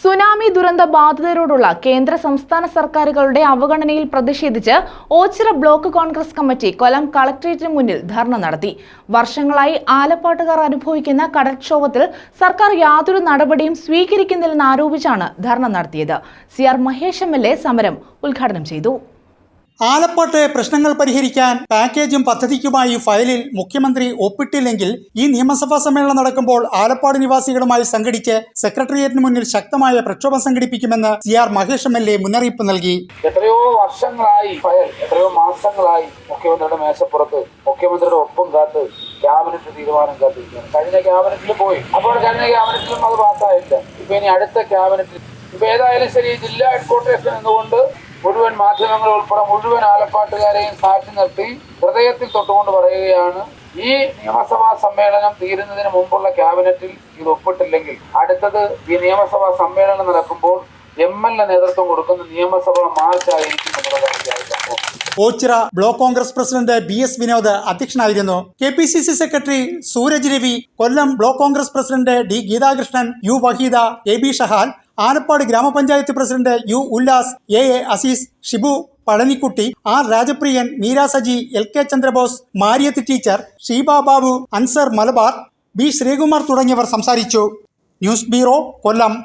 Tsunami ദുരന്ത ബാധിതരോടുള്ള കേന്ദ്ര സംസ്ഥാന സർക്കാരുകളുടെ അവഗണനയിൽ പ്രതിഷേധിച്ച് ഓച്ചിറ ബ്ലോക്ക് കോൺഗ്രസ് കമ്മിറ്റി കൊല്ലം കളക്ടറേറ്റിന് മുന്നിൽ ധർണ നടത്തി. വർഷങ്ങളായി ആലപ്പാട്ടുകാർ അനുഭവിക്കുന്ന കടൽക്ഷോഭത്തിൽ സർക്കാർ യാതൊരു നടപടിയും സ്വീകരിക്കുന്നില്ലെന്നാരോപിച്ചാണ് ധർണ നടത്തിയത്. CR മഹേഷ് MLA സമരം ഉദ്ഘാടനം ചെയ്തു. ആലപ്പാട്ട് പ്രശ്നങ്ങൾ പരിഹരിക്കാൻ പാക്കേജും പദ്ധതിക്കുമായി ഫയലിൽ മുഖ്യമന്ത്രി ഒപ്പിട്ടില്ലെങ്കിൽ ഈ നിയമസഭാ സമ്മേളനം നടക്കുമ്പോൾ ആലപ്പാട് നിവാസികളുമായി സംഘടിച്ച് സെക്രട്ടേറിയറ്റിന് മുന്നിൽ ശക്തമായ പ്രക്ഷോഭം സംഘടിപ്പിക്കുമെന്ന് CR മഹേഷ് MLA മുന്നറിയിപ്പ് നൽകി. എത്രയോ വർഷങ്ങളായി ഫയൽ, എത്രയോ മാസങ്ങളായി മുഖ്യമന്ത്രിയുടെ മേശപ്പുറത്ത്, മുഖ്യമന്ത്രിയുടെ ഒപ്പം കാത്ത് ക്യാബിനറ്റ് തീരുമാനം കാത്തിരിക്കുകയാണ്. കഴിഞ്ഞ ക്യാബിനറ്റിൽ പോയി, അപ്പോൾ കഴിഞ്ഞ ക്യാബിനറ്റിലും അത് പാസ്സായില്ല. ഇപ്പൊ ഇനി അടുത്ത ക്യാബിനറ്റിൽ ഇപ്പൊ ഏതായാലും ശരി, ജില്ലാ ഹെഡ്ക്വാർട്ടേഴ്സിൽ നിന്നുകൊണ്ട് മുഴുവൻ മാധ്യമങ്ങൾ ഉൾപ്പെടെ മുഴുവൻ ആലപ്പാട്ടുകാരെയും സാക്ഷി നിർത്തി ഹൃദയത്തിൽ തൊട്ടുകൊണ്ട് പറയുകയാണ്, ഈ നിയമസഭാ സമ്മേളനം തീരുന്നതിന് മുമ്പുള്ള ക്യാബിനറ്റിൽ ഇത് ഒപ്പിട്ടില്ലെങ്കിൽ അടുത്തത് ഈ നിയമസഭാ സമ്മേളനം നടക്കുമ്പോൾ MLA നേതൃത്വം കൊടുക്കുന്ന നിയമസഭാ മാർച്ചായിരിക്കും നമ്മുടെ കാര്യമായിട്ട്. Ochira block Congress president BS Vinod അധ്യക്ഷനായിരുന്നു. KPCC secretary Sooraj Ravi, Kollam block Congress president D Geethakrishnan, U Waheeda, AB Shahal, Alappad grama panchayat president U Ullas, AA Azeez, Shibu Pazhanikutty, R Rajapriyan, Meera Saji, LK Chandrabose, Mariyath teacher, Sheeba Babu, Ansar Malabar, B Sreekumar തുടങ്ങിയവർ സംസാരിച്ചു. ന്യൂസ് ബ്യൂറോ, കൊല്ലം.